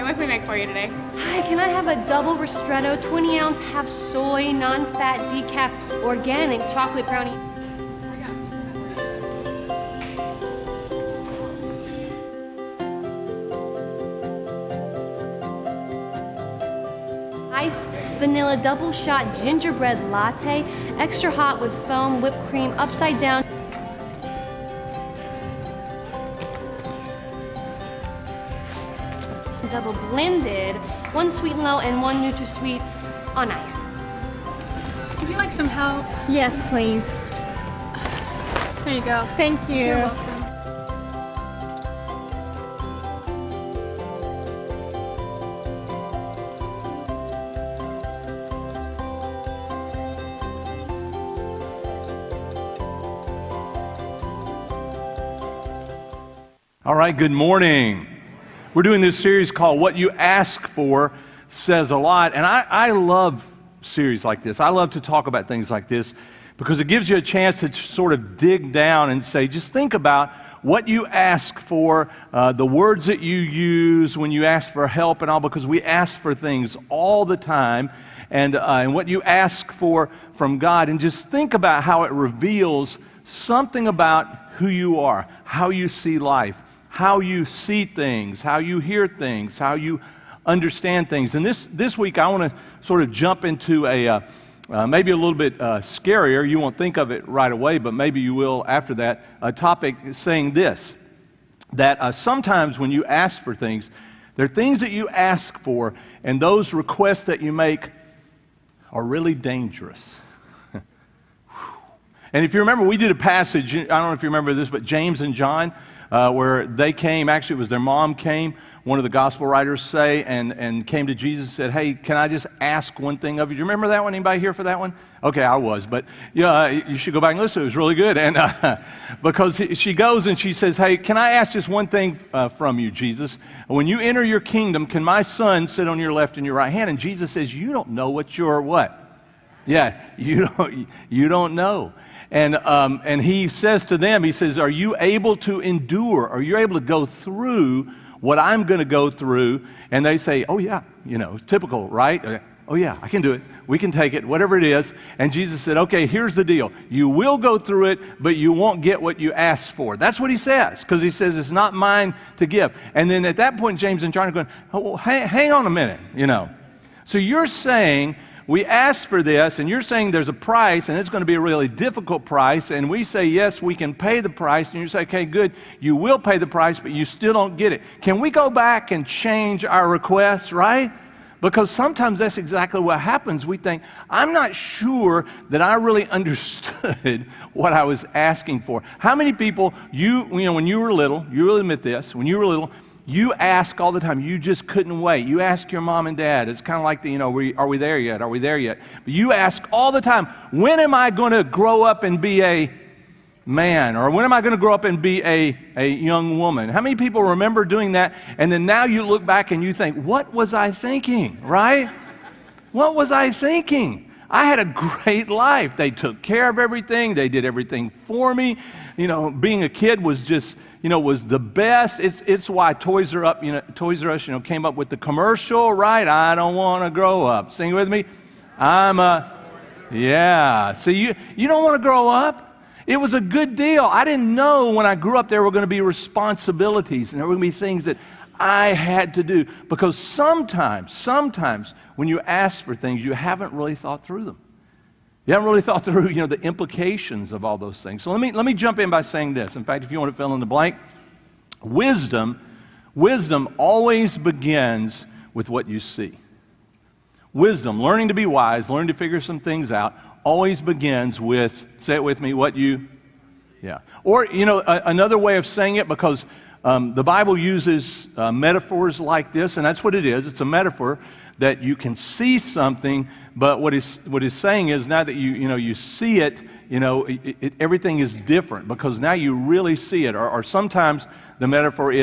What can we make for you today? Hi, can I have a double ristretto, 20-ounce, half soy, non-fat, decaf, organic chocolate brownie? Iced vanilla double shot gingerbread latte, extra hot with foam, whipped cream, upside down. Double blended, one sweet and low and one NutraSweet on ice. Would you like some help? Yes, please. There you go. Thank you. You're welcome. All right, good morning. We're doing this series called What You Ask For Says a Lot, and I love series like this. I love to talk about things like this because it gives you a chance to sort of dig down and say, just think about what you ask for, the words that you use when you ask for help and all, because we ask for things all the time, and what you ask for from God, and just think about how it reveals something about who you are, how you see life, how you see things, how you hear things, how you understand things. And this week I want to sort of jump into a maybe a little bit scarier. You won't think of it right away, but maybe you will after that. A topic saying this, that sometimes when you ask for things, there are things that you ask for, and those requests that you make are really dangerous. And if you remember, we did a passage, I don't know if you remember this, but James and John, where they came, actually it was their mom came, one of the gospel writers say, and came to Jesus and said, hey, can I just ask one thing of you? Do you remember that one? Anybody here for that one? Okay, I was, but yeah, you should go back and listen. It was really good. And because she goes and she says, hey, can I ask just one thing from you, Jesus? When you enter your kingdom, can my son sit on your left and your right hand? And Jesus says, you don't know what you're what? Yeah, you don't know. And he says to them, he says, are you able to endure? Are you able to go through what I'm going to go through? And they say, oh yeah, typical, right? Oh yeah, I can do it. We can take it, whatever it is. And Jesus said, okay, here's the deal. You will go through it, but you won't get what you asked for. That's what he says, because he says it's not mine to give. And then at that point, James and John are going, oh, well, hang on a minute, So you're saying, we asked for this, and you're saying there's a price, and it's going to be a really difficult price, and we say, yes, we can pay the price, and you say, okay, good, you will pay the price, but you still don't get it. Can we go back and change our request, right? Because sometimes that's exactly what happens. We think, I'm not sure that I really understood what I was asking for. How many people, when you were little, you will admit this, when you were little, you ask all the time. You just couldn't wait. You ask your mom and dad. It's kind of like are we there yet? Are we there yet? But you ask all the time, when am I going to grow up and be a man? Or when am I going to grow up and be a young woman? How many people remember doing that? And then now you look back and you think, what was I thinking, right? What was I thinking? I had a great life. They took care of everything. They did everything for me. Being a kid was just, was the best. It's why Toys R Us, came up with the commercial, right? I don't want to grow up. Sing with me. Yeah. So you don't want to grow up? It was a good deal. I didn't know when I grew up there were going to be responsibilities and there were going to be things that I had to do, because sometimes when you ask for things, you haven't really thought through them. You haven't really thought through, the implications of all those things. So let me jump in by saying this. In fact, if you want to fill in the blank, wisdom always begins with what you see. Wisdom, learning to be wise, learning to figure some things out, always begins with, say it with me, yeah. Or, another way of saying it, because the Bible uses metaphors like this, and that's what it is. It's a metaphor that you can see something, but what he's saying is now that you see it, everything is different because now you really see it. Or sometimes the metaphor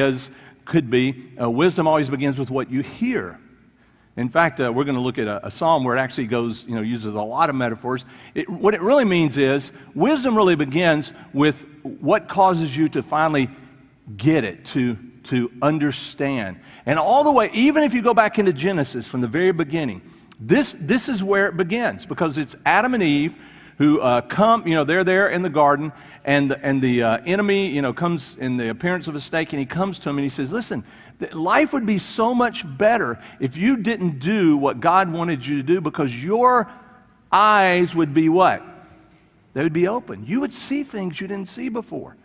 could be wisdom always begins with what you hear. In fact, we're going to look at a psalm where it actually goes, uses a lot of metaphors. What it really means is wisdom really begins with what causes you to finally get it, to to understand. And all the way, even if you go back into Genesis from the very beginning, this is where it begins, because it's Adam and Eve who come, they're there in the garden, and the enemy, comes in the appearance of a snake, and he comes to him and he says, listen, life would be so much better if you didn't do what God wanted you to do, because your eyes would be what? They would be open. You would see things you didn't see before.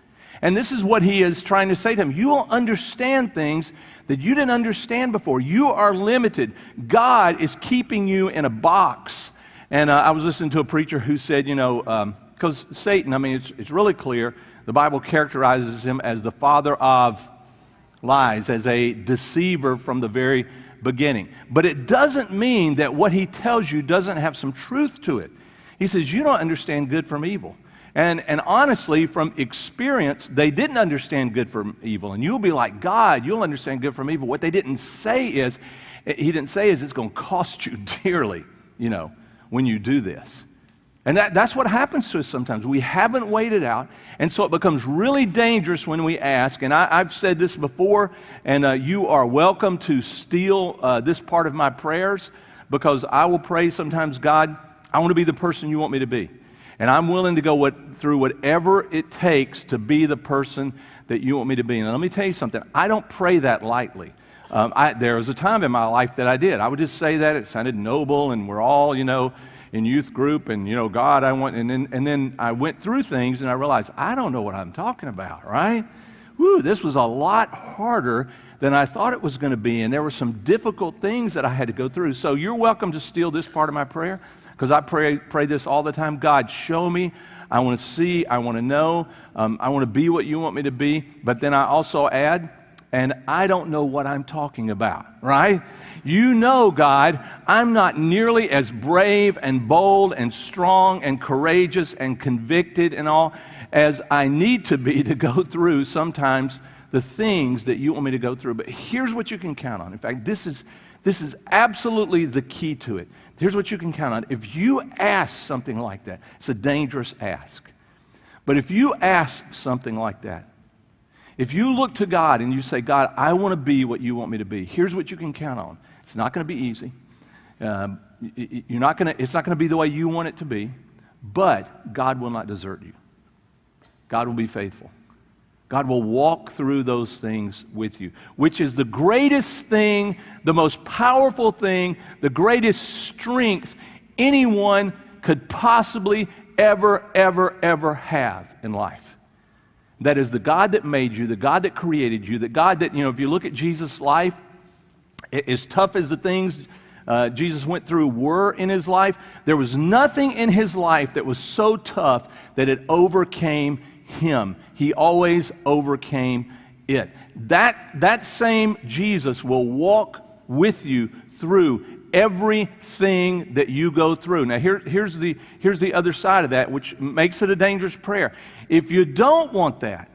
And this is what he is trying to say to him. You will understand things that you didn't understand before. You are limited. God is keeping you in a box. And I was listening to a preacher who said, because Satan, it's really clear, the Bible characterizes him as the father of lies, as a deceiver from the very beginning. But it doesn't mean that what he tells you doesn't have some truth to it. He says, you don't understand good from evil. And honestly, from experience, they didn't understand good from evil. And you'll be like, God, you'll understand good from evil. What he didn't say is it's going to cost you dearly, when you do this. And that's what happens to us sometimes. We haven't weighed it out, and so it becomes really dangerous when we ask. And I've said this before, and you are welcome to steal this part of my prayers, because I will pray sometimes, God, I want to be the person you want me to be. And I'm willing to go through whatever it takes to be the person that you want me to be. And let me tell you something, I don't pray that lightly. There was a time in my life that I did. I would just say that. It sounded noble, and we're all, in youth group, and, God, I want, and then I went through things, and I realized, I don't know what I'm talking about, right? Woo, this was a lot harder than I thought it was going to be, and there were some difficult things that I had to go through. So you're welcome to steal this part of my prayer, because I pray this all the time. God, show me. I want to see. I want to know. I want to be what you want me to be. But then I also add, and I don't know what I'm talking about, right? God, I'm not nearly as brave and bold and strong and courageous and convicted and all as I need to be to go through sometimes the things that you want me to go through. But here's what you can count on. In fact, this is absolutely the key to it. Here's what you can count on. If you ask something like that, it's a dangerous ask. But if you ask something like that, if you look to God and you say, God, I want to be what you want me to be, here's what you can count on. It's not going to be easy. It's not going to be the way you want it to be, but God will not desert you. God will be faithful. God will walk through those things with you, which is the greatest thing, the most powerful thing, the greatest strength anyone could possibly ever have in life. That is the God that made you, the God that created you, the God that, if you look at Jesus' life, as tough as the things Jesus went through were in his life, there was nothing in his life that was so tough that it overcame him. He always overcame it. That same Jesus will walk with you through everything that you go through. Now here's the other side of that, which makes it a dangerous prayer. If you don't want that,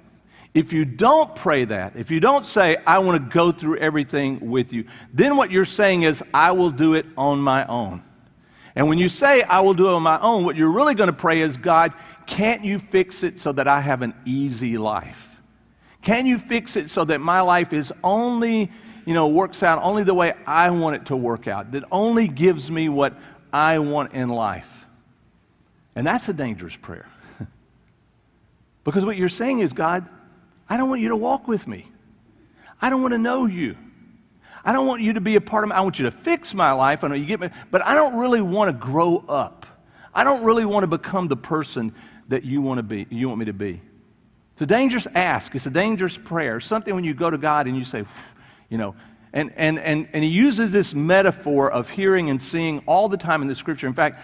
if you don't pray that, if you don't say, I want to go through everything with you, then what you're saying is, I will do it on my own. And when you say, I will do it on my own, what you're really going to pray is, God, can't you fix it so that I have an easy life? Can you fix it so that my life is only, works out only the way I want it to work out, that only gives me what I want in life? And that's a dangerous prayer. Because what you're saying is, God, I don't want you to walk with me. I don't want to know you. I don't want you to be a part of me. I want you to fix my life. I know you get me, but I don't really want to grow up. I don't really want to become the person that you want me to be. It's a dangerous ask. It's a dangerous prayer. Something when you go to God and you say, and he uses this metaphor of hearing and seeing all the time in the scripture. In fact,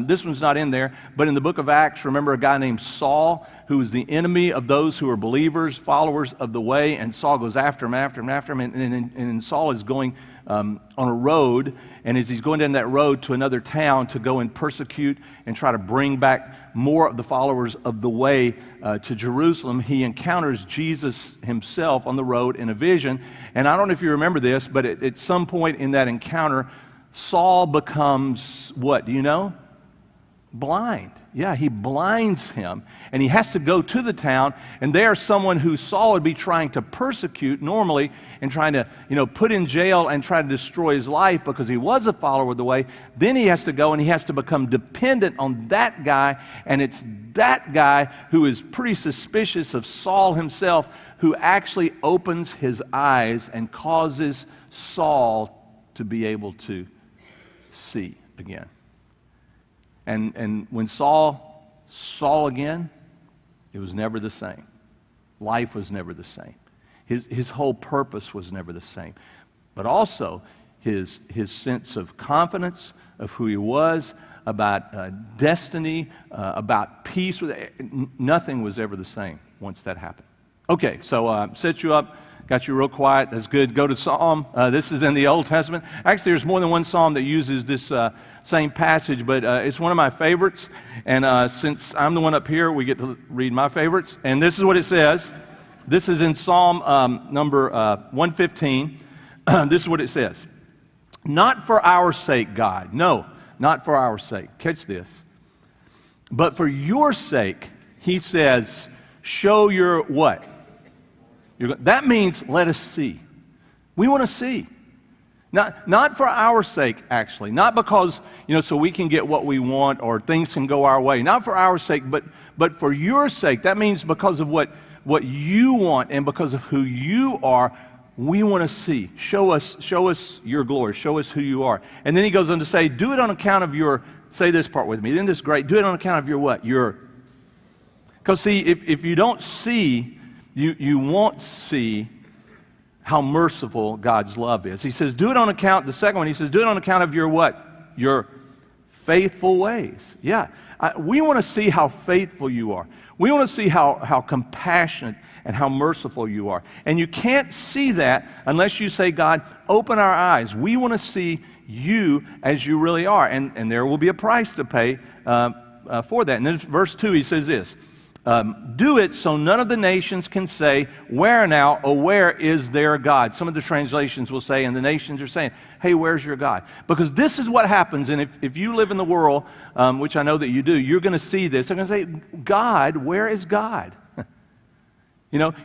this one's not in there, but in the book of Acts, remember a guy named Saul, who was the enemy of those who were believers, followers of the way, and Saul goes after him, and Saul is going on a road, and as he's going down that road to another town to go and persecute and try to bring back more of the followers of the way to Jerusalem, he encounters Jesus himself on the road in a vision. And I don't know if you remember this, but at some point in that encounter, Saul becomes what? Do you know? blind. Yeah, he blinds him, and he has to go to the town, and there's someone who Saul would be trying to persecute normally and trying to, put in jail and try to destroy his life because he was a follower of the way. Then he has to go and he has to become dependent on that guy, and it's that guy who is pretty suspicious of Saul himself who actually opens his eyes and causes Saul to be able to see again. And when Saul saw again, it was never the same. Life was never the same. His whole purpose was never the same. But also, his sense of confidence of who he was, about destiny, about peace, nothing was ever the same once that happened. Okay, so set you up. Got you real quiet. That's good. Go to Psalm. This is in the Old Testament. Actually, there's more than one Psalm that uses this same passage, but it's one of my favorites. And since I'm the one up here, we get to read my favorites. And this is what it says. This is in Psalm number 115. This is what it says. Not for our sake, God. No, not for our sake. Catch this. But for your sake, he says, show your what? That means let us see. We want to see. Not for our sake, actually. Not because, so we can get what we want or things can go our way. Not for our sake, but for your sake. That means because of what you want and because of who you are, we want to see. Show us your glory. Show us who you are. And then he goes on to say, do it on account of your, say this part with me. Isn't this great? Do it on account of your what? Because see, if you don't see, you won't see how merciful God's love is. He says, do it on account, the second one, he says, do it on account of your what? Your faithful ways. Yeah, we want to see how faithful you are. We want to see how compassionate and how merciful you are. And you can't see that unless you say, God, open our eyes. We want to see you as you really are. And there will be a price to pay for that. And then verse 2, he says this. Do it so none of the nations can say, where now, or where is their God? Some of the translations will say, and the nations are saying, hey, where's your God? Because this is what happens, and if you live in the world, which I know that you do, you're going to see this. They're going to say, God, where is God?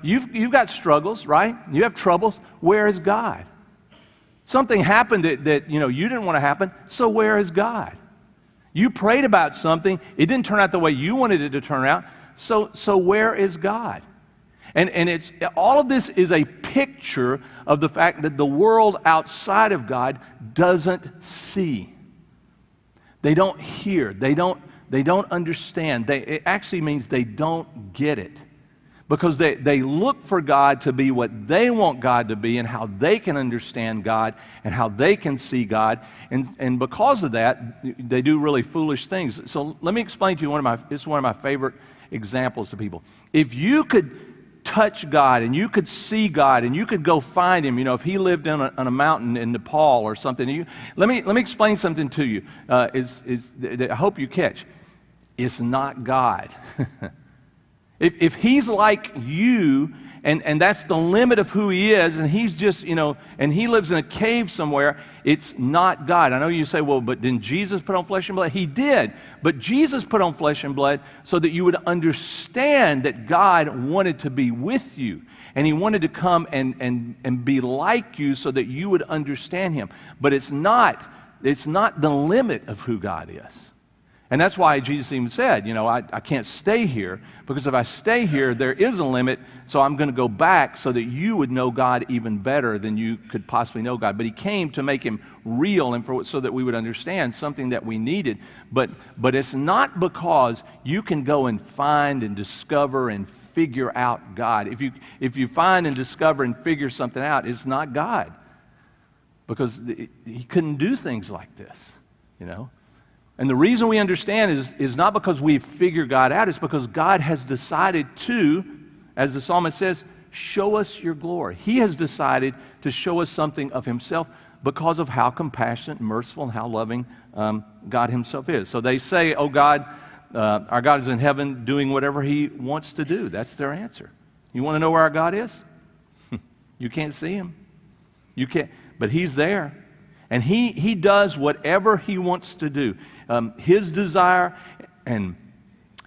You've got struggles, right? You have troubles. Where is God? Something happened that you didn't want to happen, so where is God? You prayed about something, it didn't turn out the way you wanted it to turn out, so where is God? And it's all of this is a picture of the fact that the world outside of God doesn't see. They don't hear. They don't understand. It actually means they don't get it. Because they look for God to be what they want God to be and how they can understand God and how they can see God. And because of that, they do really foolish things. So let me explain to you it's one of my favorite examples to people. If you could touch God and you could see God and you could go find Him, if He lived on a mountain in Nepal or something, let me explain something to you. I hope you catch. It's not God. If He's like you, and that's the limit of who He is, and He's just, and He lives in a cave somewhere, it's not God. I know you say, well, but didn't Jesus put on flesh and blood? He did, but Jesus put on flesh and blood so that you would understand that God wanted to be with you, and He wanted to come and be like you so that you would understand Him. But it's not the limit of who God is. And that's why Jesus even said, I can't stay here, because if I stay here, there is a limit, so I'm going to go back so that you would know God even better than you could possibly know God. But He came to make Him real and so that we would understand something that we needed. But it's not because you can go and find and discover and figure out God. If you find and discover and figure something out, it's not God. Because He couldn't do things like this, And the reason we understand is not because we've figured God out, it's because God has decided to, as the psalmist says, show us your glory. He has decided to show us something of Himself because of how compassionate, merciful, and how loving God Himself is. So they say, oh God, our God is in heaven doing whatever He wants to do. That's their answer. You want to know where our God is? You can't see Him. You can't, but He's there. And he does whatever he wants to do. His desire and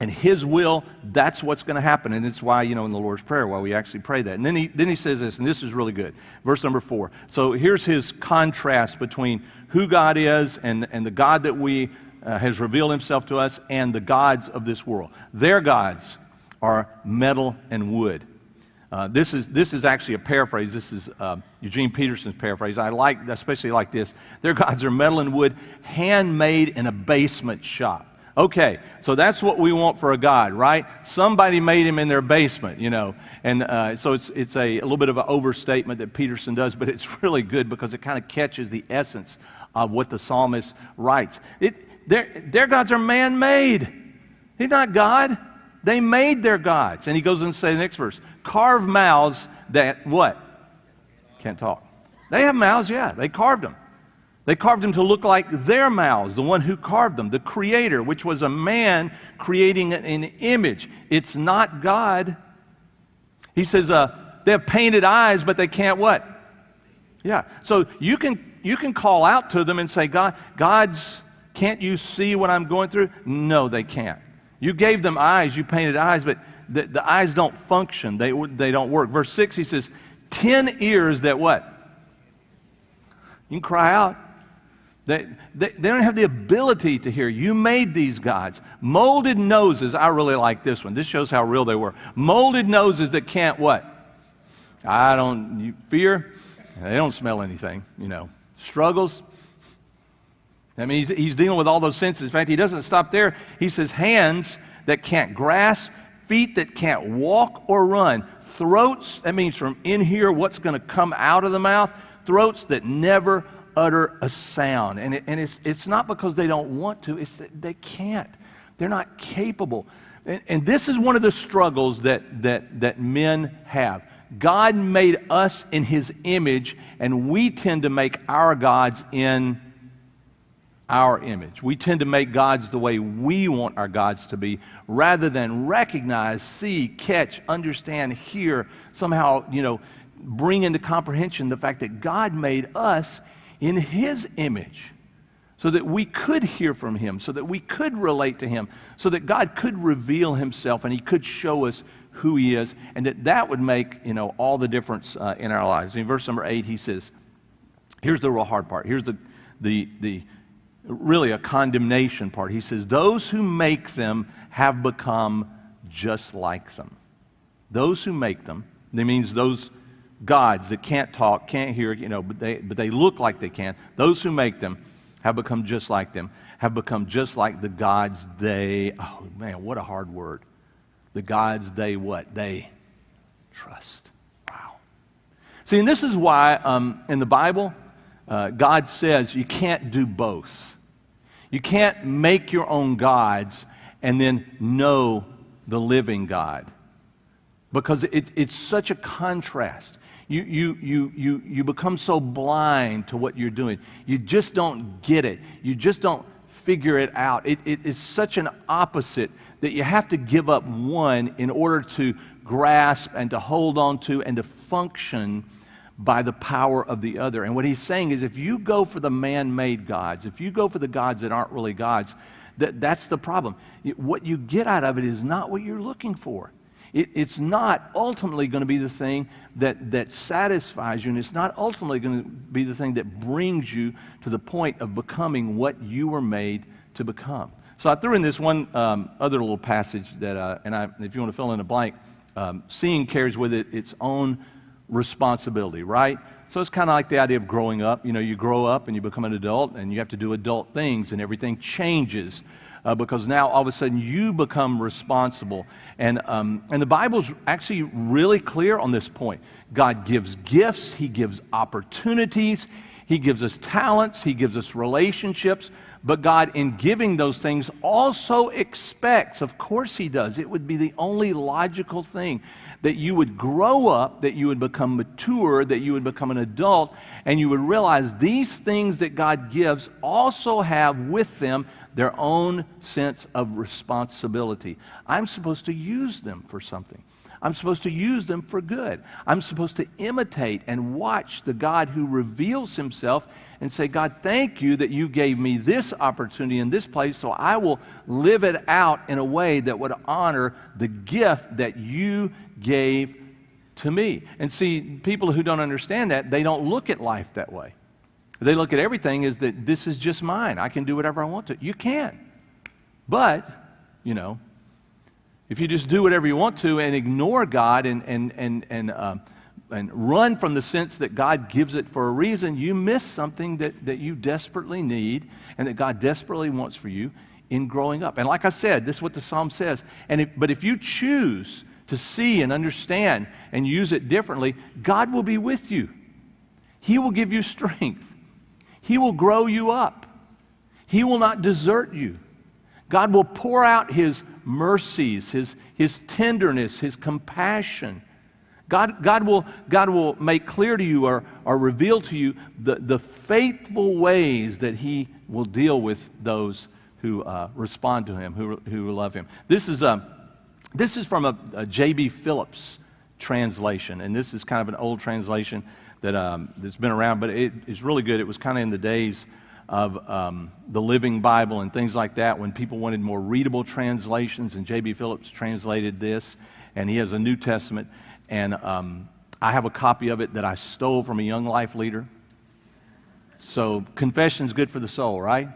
his will, that's what's going to happen. And it's why, in the Lord's Prayer, why we actually pray that. And then he says this, and this is really good. Verse number 4. So here's his contrast between who God is and the God that we has revealed himself to us and the gods of this world. Their gods are metal and wood. This is actually a paraphrase. This is Eugene Peterson's paraphrase. Especially like this. Their gods are metal and wood, handmade in a basement shop. Okay, so that's what we want for a God, right? Somebody made him in their basement, And so it's a little bit of an overstatement that Peterson does, but it's really good because it kind of catches the essence of what the psalmist writes. Their gods are man-made. He's not God. They made their gods. And he goes on to say the next verse, carved mouths that what? Can't talk. They have mouths, yeah. They carved them. They carved them to look like their mouths, the one who carved them, the Creator, which was a man creating an image. It's not God. He says they have painted eyes, but they can't what? Yeah. So you can call out to them and say, God's, can't you see what I'm going through? No, they can't. You gave them eyes, you painted eyes, but the eyes don't function. They don't work. Verse 6, he says, 10 ears that what? You can cry out. They don't have the ability to hear. You made these gods. Molded noses. I really like this one. This shows how real they were. Molded noses that can't what? Fear. They don't smell anything, Struggles. I mean, he's dealing with all those senses. In fact, he doesn't stop there. He says hands that can't grasp, feet that can't walk or run, throats, that means from in here what's going to come out of the mouth, throats that never utter a sound. And it's not because they don't want to, it's that they can't. They're not capable. And this is one of the struggles that men have. God made us in his image, and we tend to make our gods in our image. We tend to make gods the way we want our gods to be, rather than recognize, see, catch, understand, hear, somehow, bring into comprehension the fact that God made us in his image so that we could hear from him, so that we could relate to him, so that God could reveal himself and he could show us who he is, and that would make, all the difference in our lives. In verse number 8, he says, here's the real hard part. Here's the really a condemnation part. He says, those who make them have become just like them. Those who make them, that means those gods that can't talk, can't hear, but they look like they can. Those who make them have become just like them, have become just like the gods oh man, what a hard word. The gods they what? They trust. Wow. See, and this is why in the Bible, God says you can't do both. You can't make your own gods and then know the living God, because it's such a contrast. You become so blind to what you're doing. You just don't get it. You just don't figure it out. It is such an opposite that you have to give up one in order to grasp and to hold on to and to function by the power of the other. And what he's saying is, if you go for the man-made gods, if you go for the gods that aren't really gods, that's the problem. What you get out of it is not what you're looking for. It's not ultimately going to be the thing that satisfies you, and it's not ultimately going to be the thing that brings you to the point of becoming what you were made to become. So I threw in this one other little passage that, if you want to fill in a blank, seeing carries with it its own responsibility, right? So it's kind of like the idea of growing up. You grow up and you become an adult, and you have to do adult things, and everything changes. Because now all of a sudden you become responsible. And the Bible's actually really clear on this point. God gives gifts, he gives opportunities, he gives us talents, he gives us relationships, but God, in giving those things, also expects, of course he does, it would be the only logical thing, that you would grow up, that you would become mature, that you would become an adult, and you would realize these things that God gives also have with them their own sense of responsibility. I'm supposed to use them for something. I'm supposed to use them for good. I'm supposed to imitate and watch the God who reveals himself and say, God, thank you that you gave me this opportunity in this place, so I will live it out in a way that would honor the gift that you gave to me. And see, people who don't understand that, they don't look at life that way. They look at everything as that this is just mine. I can do whatever I want to. You can. But, you know, if you just do whatever you want to and ignore God and run from the sense that God gives it for a reason, you miss something that you desperately need and that God desperately wants for you in growing up. And like I said, this is what the Psalm says. But if you choose to see and understand and use it differently, God will be with you. He will give you strength. He will grow you up. He will not desert you. God will pour out his mercies, his tenderness, his compassion. God will make clear to you or reveal to you the faithful ways that he will deal with those who respond to him, who love him. This is from a J.B. Phillips translation, and this is kind of an old translation that's been around, but it's really good. It was kind of in the days of the Living Bible and things like that when people wanted more readable translations, and J.B. Phillips translated this, and he has a New Testament, and I have a copy of it that I stole from a Young Life leader. So confession's good for the soul, right?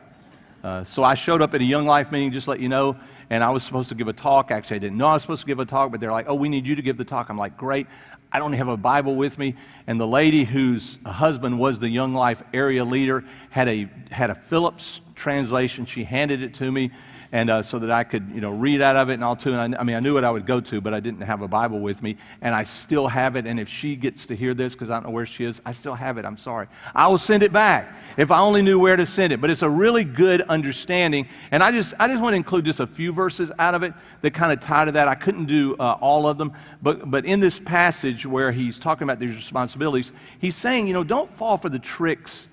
So I showed up at a Young Life meeting, just to let you know, and I was supposed to give a talk. Actually, I didn't know I was supposed to give a talk, but they're like, oh, we need you to give the talk. I'm like, great. I don't have a Bible with me. And the lady whose husband was the Young Life area leader had a Phillips translation. She handed it to me, and so that I could, read out of it and all too. And I knew what I would go to, but I didn't have a Bible with me, and I still have it. And if she gets to hear this, because I don't know where she is, I still have it. I'm sorry. I will send it back if I only knew where to send it. But it's a really good understanding, and I just want to include just a few verses out of it that kind of tie to that. I couldn't do all of them, but in this passage where he's talking about these responsibilities, he's saying, don't fall for the tricks,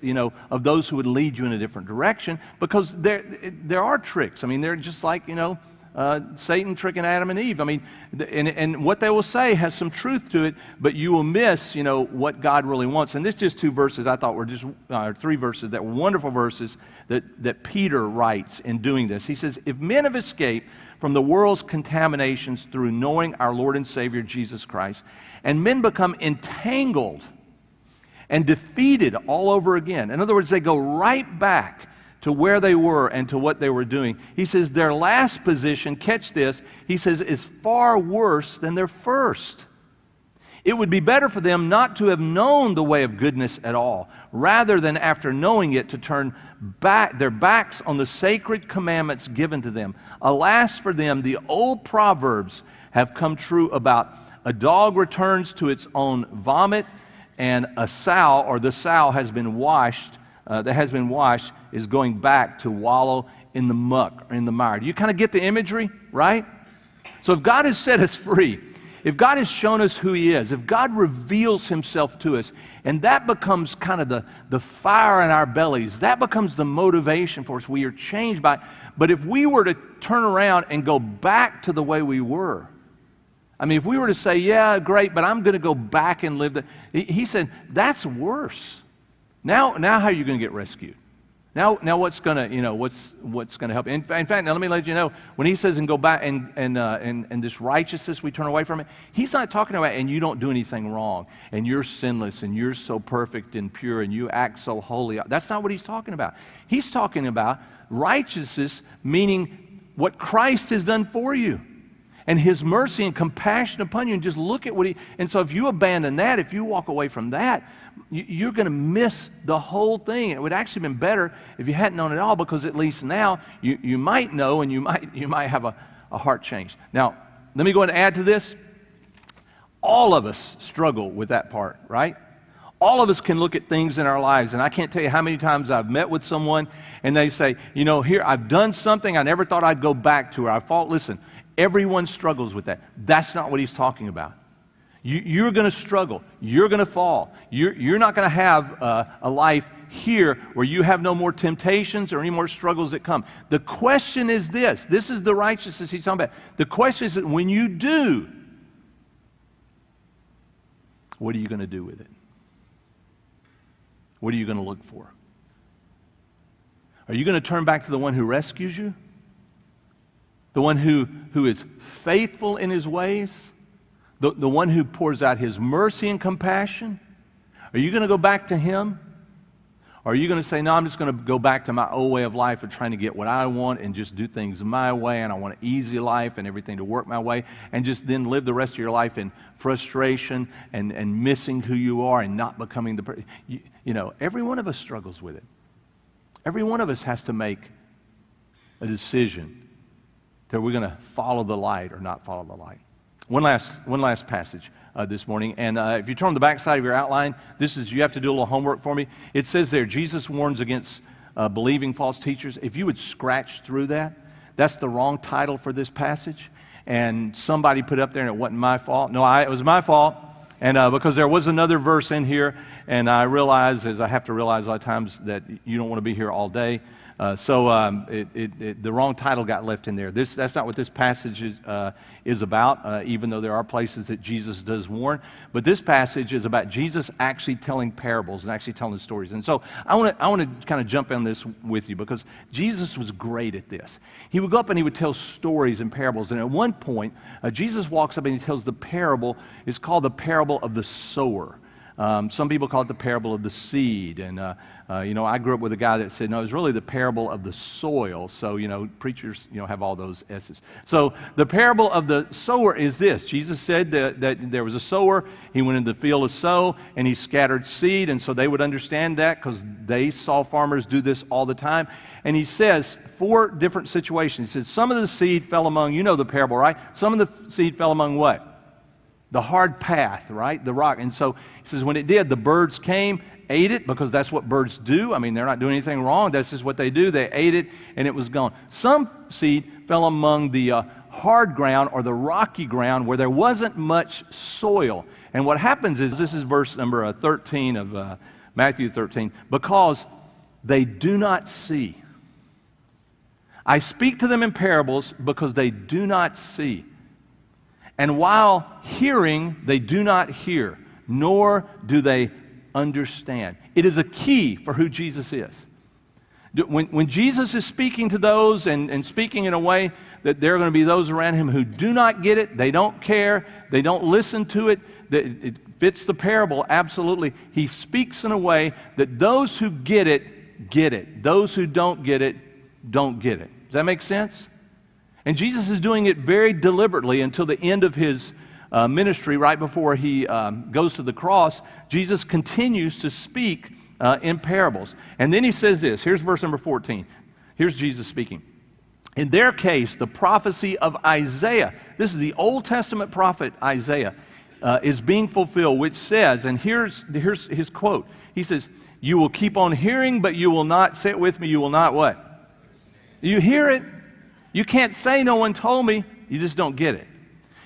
of those who would lead you in a different direction, because there are tricks. They're just like, Satan tricking Adam and Eve. And what they will say has some truth to it, but you will miss, what God really wants. And this just two verses I thought were just three verses that were wonderful verses that Peter writes in doing this. He says, if men have escaped from the world's contaminations through knowing our Lord and Savior Jesus Christ, and men become entangled and defeated all over again. In other words, they go right back to where they were and to what they were doing. He says their last position, catch this, he says, is far worse than their first. It would be better for them not to have known the way of goodness at all, rather than after knowing it to turn their backs on the sacred commandments given to them. Alas for them, the old proverbs have come true about a dog returns to its own vomit, and the sow has been washed, is going back to wallow in the muck or in the mire. Do you kind of get the imagery, right? So if God has set us free, if God has shown us who he is, if God reveals himself to us, and that becomes kind of the fire in our bellies, that becomes the motivation for us. We are changed by it. But if we were to turn around and go back to the way we were, if we were to say, yeah, great, but I'm going to go back and live he said, that's worse. Now how are you going to get rescued? Now what's going to, what's going to help? In fact, now let me let you know, when he says and go back and this righteousness, we turn away from it, he's not talking about and you don't do anything wrong and you're sinless and you're so perfect and pure and you act so holy. That's not what he's talking about. He's talking about righteousness, meaning what Christ has done for you and his mercy and compassion upon you, and just look at and so if you abandon that, if you walk away from that, you're going to miss the whole thing. It would actually have been better if you hadn't known it all, because at least now you might know, and you might have a heart change. Now, let me go ahead and add to this. All of us struggle with that part, right? All of us can look at things in our lives, and I can't tell you how many times I've met with someone, and they say, here, I've done something I never thought I'd go back to, or listen, everyone struggles with that. That's not what he's talking about. You're going to struggle. You're going to fall. You're not going to have a life here where you have no more temptations or any more struggles that come. The question is this. This is the righteousness he's talking about. The question is that when you do, what are you going to do with it? What are you going to look for? Are you going to turn back to the one who rescues you? The one who is faithful in his ways? The one who pours out his mercy and compassion? Are you going to go back to him? Or are you going to say, no, I'm just going to go back to my old way of life of trying to get what I want and just do things my way, and I want an easy life and everything to work my way, and just then live the rest of your life in frustration and missing who you are and not becoming the person? You know, every one of us struggles with it. Every one of us has to make a decision that we're going to follow the light or not follow the light. One last passage this morning, and if you turn on the back side of your outline, you have to do a little homework for me. It says there, Jesus warns against believing false teachers. If you would scratch through that, that's the wrong title for this passage, and somebody put it up there, and it wasn't my fault. No, it was my fault, and because there was another verse in here, and I realize, as I have to realize a lot of times, that you don't want to be here all day. So the wrong title got left in there. That's not what this passage is about, even though there are places that Jesus does warn. But this passage is about Jesus actually telling parables and actually telling stories. And so I want to kind of jump on this with you, because Jesus was great at this. He would go up and he would tell stories and parables. And at one point, Jesus walks up and he tells the parable. It's called the parable of the sower. Some people call it the parable of the seed, and I grew up with a guy that said, no, it's really the parable of the soil. So, preachers, have all those S's. So the parable of the sower is this. Jesus said that there was a sower. He went into the field to sow, and he scattered seed, and so they would understand that because they saw farmers do this all the time. And he says 4 different situations. He says some of the seed fell among, the parable, right? Some of the seed fell among what? The hard path, right? The rock. And so he says when it did, the birds came, ate it, because that's what birds do. I mean, they're not doing anything wrong. That's just what they do. They ate it, and it was gone. Some seed fell among the hard ground or the rocky ground where there wasn't much soil. And what happens is, this is verse number 13 of Matthew 13, because they do not see. I speak to them in parables because they do not see. And while hearing, they do not hear, nor do they understand. It is a key for who Jesus is. When Jesus is speaking to those and speaking in a way that there are going to be those around him who do not get it, they don't care, they don't listen to it, that it fits the parable, absolutely. He speaks in a way that those who get it, get it. Those who don't get it, don't get it. Does that make sense? And Jesus is doing it very deliberately until the end of his ministry, right before he goes to the cross. Jesus continues to speak in parables. And then he says this. Here's verse number 14. Here's Jesus speaking. In their case, the prophecy of Isaiah, this is the Old Testament prophet Isaiah, is being fulfilled, which says, and here's his quote. He says, you will keep on hearing, but you will not, say it with me, you will not what? You hear it. You can't say no one told me. You just don't get it.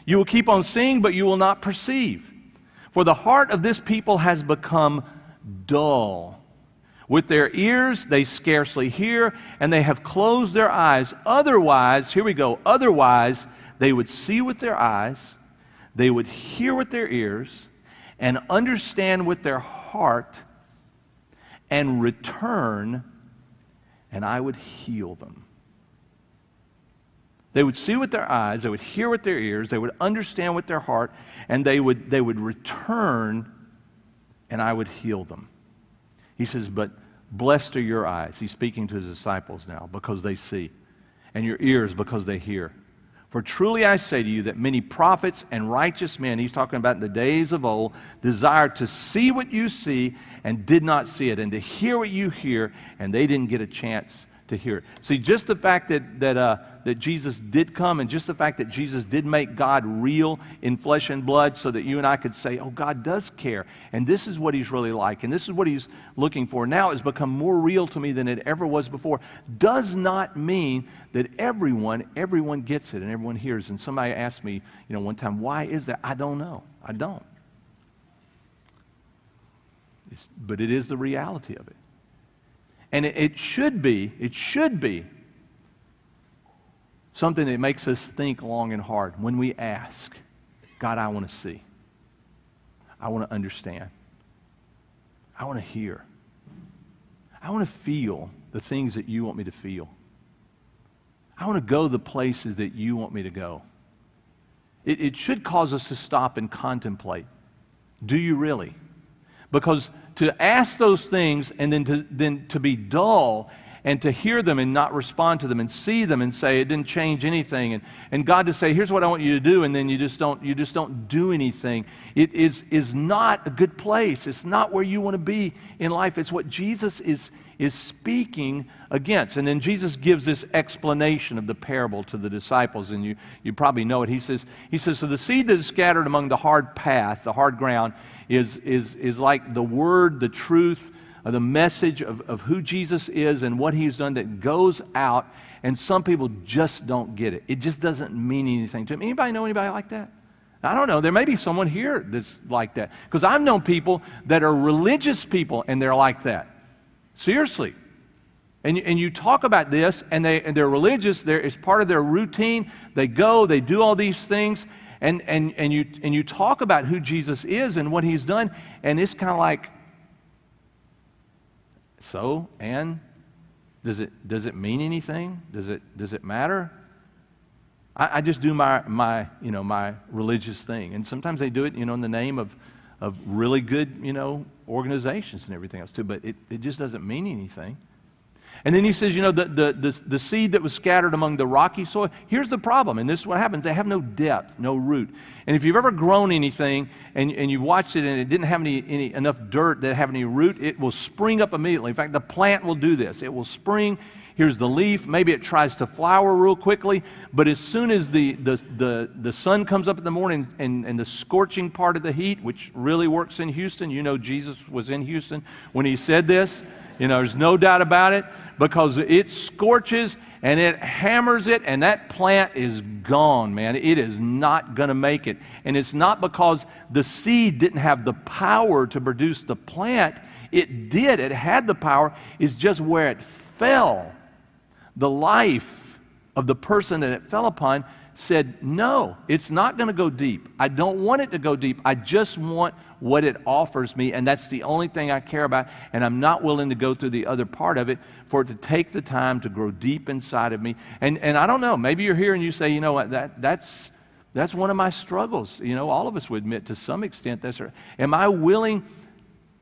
You will keep on seeing, but you will not perceive. For the heart of this people has become dull. With their ears they scarcely hear, and they have closed their eyes. Otherwise, here we go, otherwise they would see with their eyes, they would hear with their ears, and understand with their heart, and return, and I would heal them. They would see with their eyes, they would hear with their ears, they would understand with their heart, and they would return, and I would heal them. He says, but blessed are your eyes. He's speaking to his disciples now, because they see, and your ears because they hear. For truly I say to you that many prophets and righteous men, he's talking about in the days of old, desired to see what you see and did not see it, and to hear what you hear, and they didn't get a chance to hear it. See, just the fact that Jesus did come, and just the fact that Jesus did make God real in flesh and blood, so that you and I could say, oh, God does care, and this is what he's really like, and this is what he's looking for, now has become more real to me than it ever was before, does not mean that everyone gets it and everyone hears. And somebody asked me, one time, why is that? I don't know. I don't. But it is the reality of it. And it should be something that makes us think long and hard when we ask, God, I want to see. I want to understand. I want to hear. I want to feel the things that you want me to feel. I want to go the places that you want me to go. It should cause us to stop and contemplate. Do you really? Because to ask those things and then to be dull and to hear them and not respond to them and see them and say it didn't change anything, and God to say, here's what I want you to do, and then you just don't do anything, it is not a good place. It's not where you want to be in life. It's what Jesus is speaking against. And then Jesus gives this explanation of the parable to the disciples, and you probably know it. He says, so the seed that is scattered among the hard path, the hard ground, is like the word, the truth, the message of who Jesus is and what He's done that goes out, and some people just don't get it. It just doesn't mean anything to them. Anybody know anybody like that? I don't know. There may be someone here that's like that. Because I've known people that are religious people, and they're like that. Seriously. And you talk about this, and they're religious. It's part of their routine. They go, they do all these things, and you talk about who Jesus is and what He's done, and it's kind of like, so, and does it mean anything? Does it matter? I just do my religious thing, and sometimes they do it in the name of really good organizations and everything else too. But it just doesn't mean anything. And then he says, the seed that was scattered among the rocky soil. Here's the problem, and this is what happens. They have no depth, no root. And if you've ever grown anything and you've watched it and it didn't have any enough dirt that have any root, it will spring up immediately. In fact, the plant will do this. It will spring. Here's the leaf. Maybe it tries to flower real quickly, but as soon as the sun comes up in the morning and the scorching part of the heat, which really works in Houston, Jesus was in Houston when He said this. There's no doubt about it, because it scorches and it hammers it, and that plant is gone, man. It is not going to make it. And it's not because the seed didn't have the power to produce the plant. It did. It had the power. It's just where it fell. The life of the person that it fell upon said, no, it's not going to go deep. I don't want it to go deep. I just want what it offers me, and that's the only thing I care about, and I'm not willing to go through the other part of it for it to take the time to grow deep inside of me. And I don't know, maybe you're here and you say, what, that's one of my struggles. All of us would admit to some extent that's right. Am I willing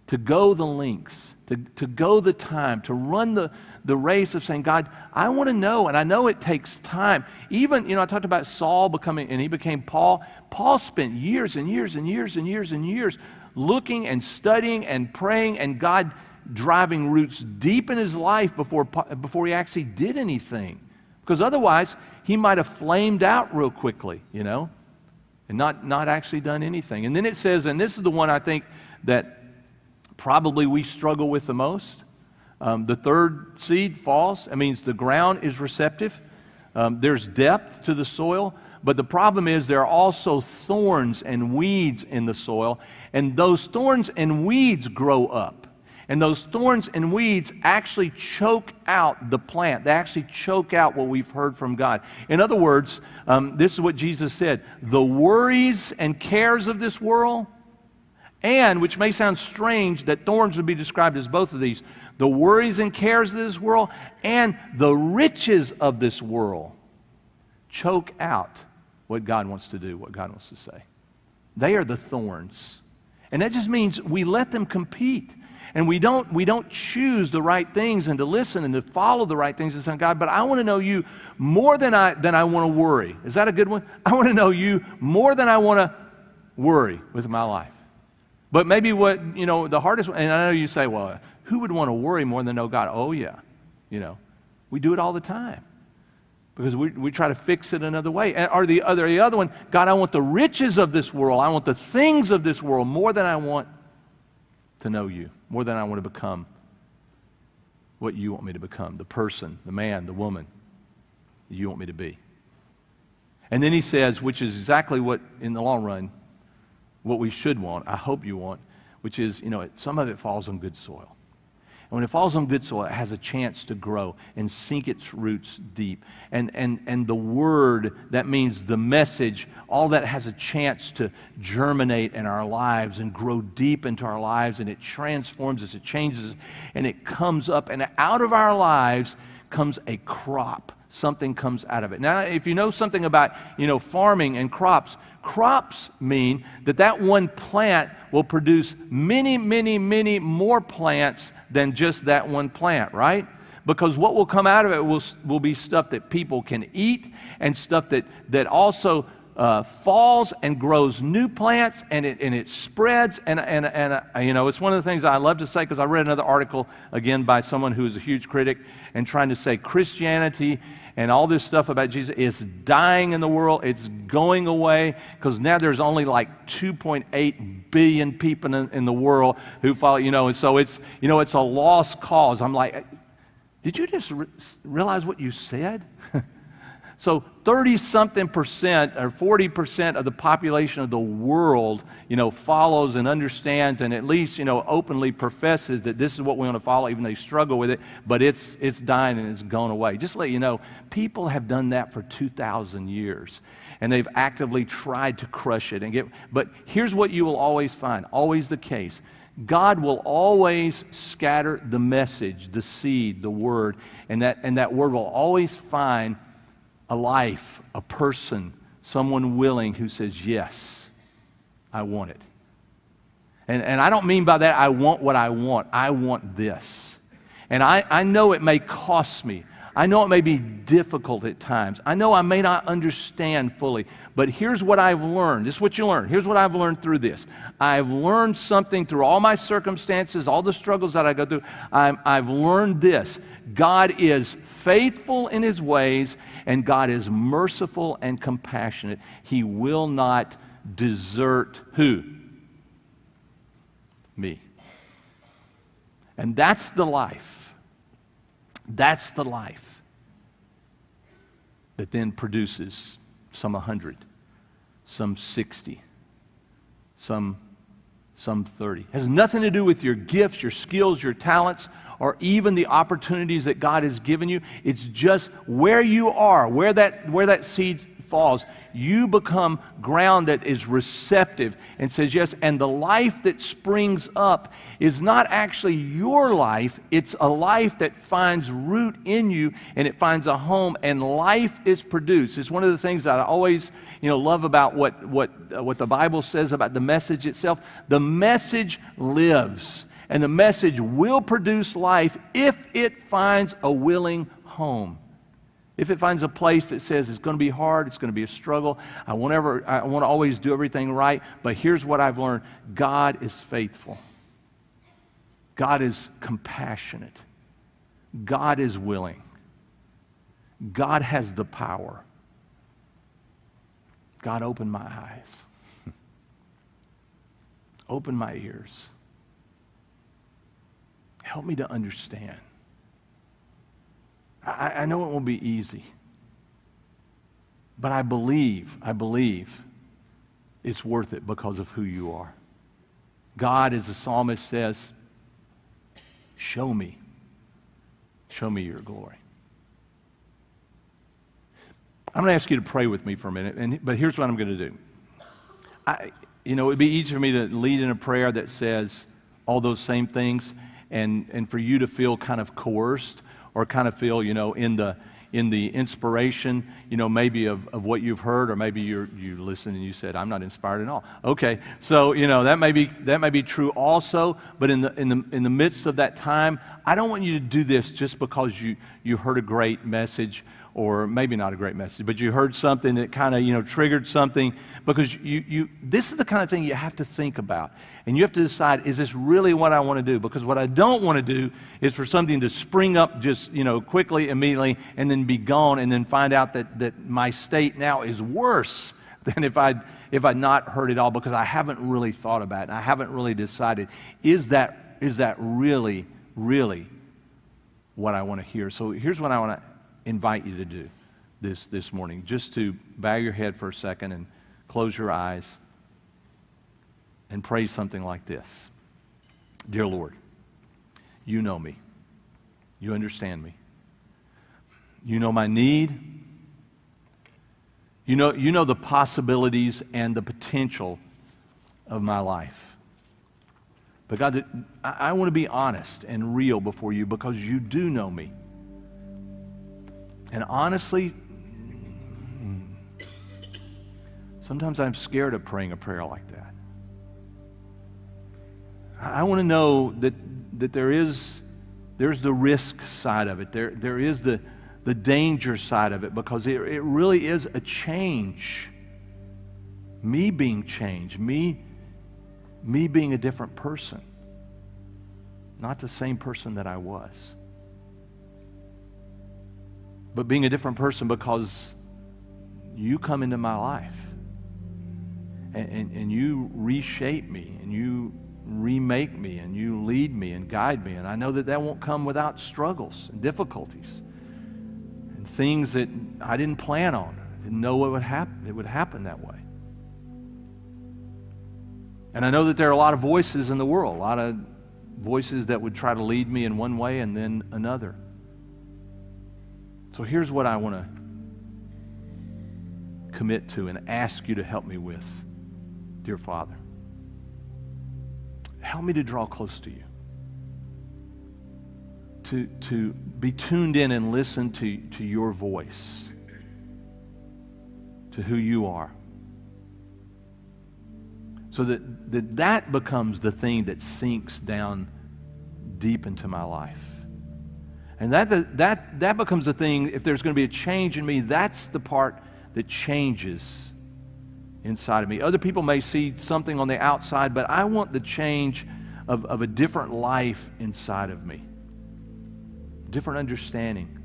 to go the length, to go the time, to run the race of saying, God, I want to know, and I know it takes time. Even, I talked about Saul becoming, and he became Paul. Paul spent years and years and years and years and years looking and studying and praying, and God driving roots deep in his life before he actually did anything. Because otherwise, he might have flamed out real quickly, and not actually done anything. And then it says, and this is the one I think that probably we struggle with the most. The third seed falls. It means the ground is receptive. There's depth to the soil, but the problem is there are also thorns and weeds in the soil, and those thorns and weeds grow up. And those thorns and weeds actually choke out the plant. They actually choke out what we've heard from God. In other words, this is what Jesus said: the worries and cares of this world, and, which may sound strange that thorns would be described as both of these, the worries and cares of this world and the riches of this world choke out what God wants to do, what God wants to say. They are the thorns. And that just means we let them compete. And we don't choose the right things and to listen and to follow the right things and say, God, but I want to know you more than I want to worry. Is that a good one? I want to know you more than I want to worry with my life. But maybe the hardest one, and I know you say, well, who would want to worry more than know God? Oh, yeah. We do it all the time because we try to fix it another way. Or the other one, God, I want the riches of this world. I want the things of this world more than I want to know you, more than I want to become what you want me to become, the person, the man, the woman that you want me to be. And then he says, which is exactly what, in the long run, what we should want, I hope you want, which is, some of it falls on good soil. And when it falls on good soil, it has a chance to grow and sink its roots deep. And the word, that means the message, all that has a chance to germinate in our lives and grow deep into our lives, and it transforms us, it changes us, and it comes up, and out of our lives comes a crop. Something comes out of it. Now, if you know something about, farming and crops mean that one plant will produce many, many, many more plants than just that one plant, right? Because what will come out of it will be stuff that people can eat, and stuff that also falls and grows new plants, and it spreads. And it's one of the things I love to say, because I read another article again by someone who is a huge critic and trying to say Christianity and all this stuff about Jesus is dying in the world. It's going away, because now there's only like 2.8 billion people in the world who follow, and so it's a lost cause. I'm like, did you just realize what you said? So 30-something% or 40% of the population of the world, follows and understands, and at least, openly professes that this is what we want to follow, even though they struggle with it, but it's dying and it's going away. Just to let you know, people have done that for 2,000 years, and they've actively tried to crush it but here's what you will always find, always the case. God will always scatter the message, the seed, the word, and that word will always find a life, a person, someone willing who says, yes, I want it. And I don't mean by that I want what I want this. And I know it may cost me. I know it may be difficult at times. I know I may not understand fully, but here's what I've learned. This is what you learn. Here's what I've learned through this. I've learned something through all my circumstances, all the struggles that I go through. I've learned this. God is faithful in His ways, and God is merciful and compassionate. He will not desert who? Me. And that's the life. That's the life that then produces some 100, some 60, some 30. It has nothing to do with your gifts, your skills, your talents, or even the opportunities that God has given you. It's just where you are, where that seed falls. You become ground that is receptive and says yes. And the life that springs up is not actually your life. It's a life that finds root in you, and it finds a home, and life is produced. It's one of the things that I always love about what the Bible says about the message itself. The message lives, and the message will produce life if it finds a willing home. If it finds a place that says it's going to be hard, it's going to be a struggle, I want to always do everything right, but here's what I've learned. God is faithful. God is compassionate. God is willing. God has the power. God, open my eyes. Open my ears. Help me to understand. I know it won't be easy, but I believe it's worth it because of who you are. God, as the psalmist says, show me your glory. I'm going to ask you to pray with me for a minute, but here's what I'm going to do. It would be easy for me to lead in a prayer that says all those same things, and for you to feel kind of coerced, or kind of feel, in the inspiration, maybe of what you've heard, or maybe you listened and you said, I'm not inspired at all. Okay, so that may be true also. But in the midst of that time, I don't want you to do this just because you heard a great message, or maybe not a great message, but you heard something that kind of triggered something, because this is the kind of thing you have to think about, and you have to decide, is this really what I want to do? Because what I don't want to do is for something to spring up just quickly, immediately, and then be gone, and then find out that my state now is worse than if I'd not heard it all, because I haven't really thought about it, and I haven't really decided, is that really what I want to hear? So here's what I want to invite you to do this morning, just to bow your head for a second and close your eyes and pray something like this. Dear Lord, You know me. You understand me. You know my need. You know the possibilities and the potential of my life. But God, I want to be honest and real before you because you do know me. And honestly, sometimes I'm scared of praying a prayer like that. I want to know that there's the risk side of it. There is the danger side of it because it really is a change. Me being changed. Me being a different person. Not the same person that I was. But being a different person because you come into my life. And you reshape me. And you remake me. And you lead me and guide me. And I know that won't come without struggles and difficulties. And things that I didn't plan on. I didn't know what would happen. It would happen that way. And I know that there are a lot of voices in the world, a lot of voices that would try to lead me in one way and then another. So here's what I want to commit to and ask you to help me with, dear Father. Help me to draw close to you. To be tuned in and listen to your voice, to who you are. So that becomes the thing that sinks down deep into my life. And that becomes the thing, if there's going to be a change in me, that's the part that changes inside of me. Other people may see something on the outside, but I want the change of a different life inside of me. Different understanding.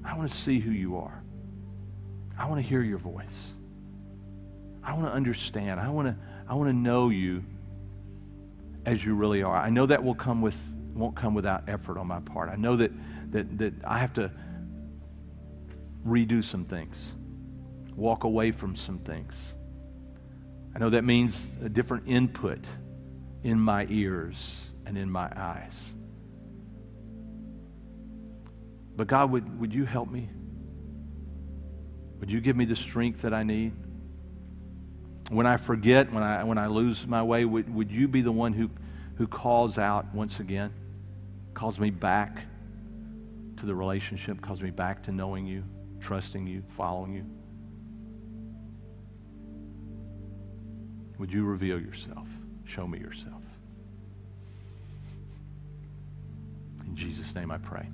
I want to see who you are. I want to hear your voice. I want to understand. I want to know you as you really are. I know that won't come without effort on my part. I know that I have to redo some things, walk away from some things. I know that means a different input in my ears and in my eyes. But God, would you help me? Would you give me the strength that I need? When I forget, when I lose my way, would you be the one who calls out once again, calls me back to the relationship, calls me back to knowing you, trusting you, following you? Would you reveal yourself? Show me yourself. In Jesus' name I pray.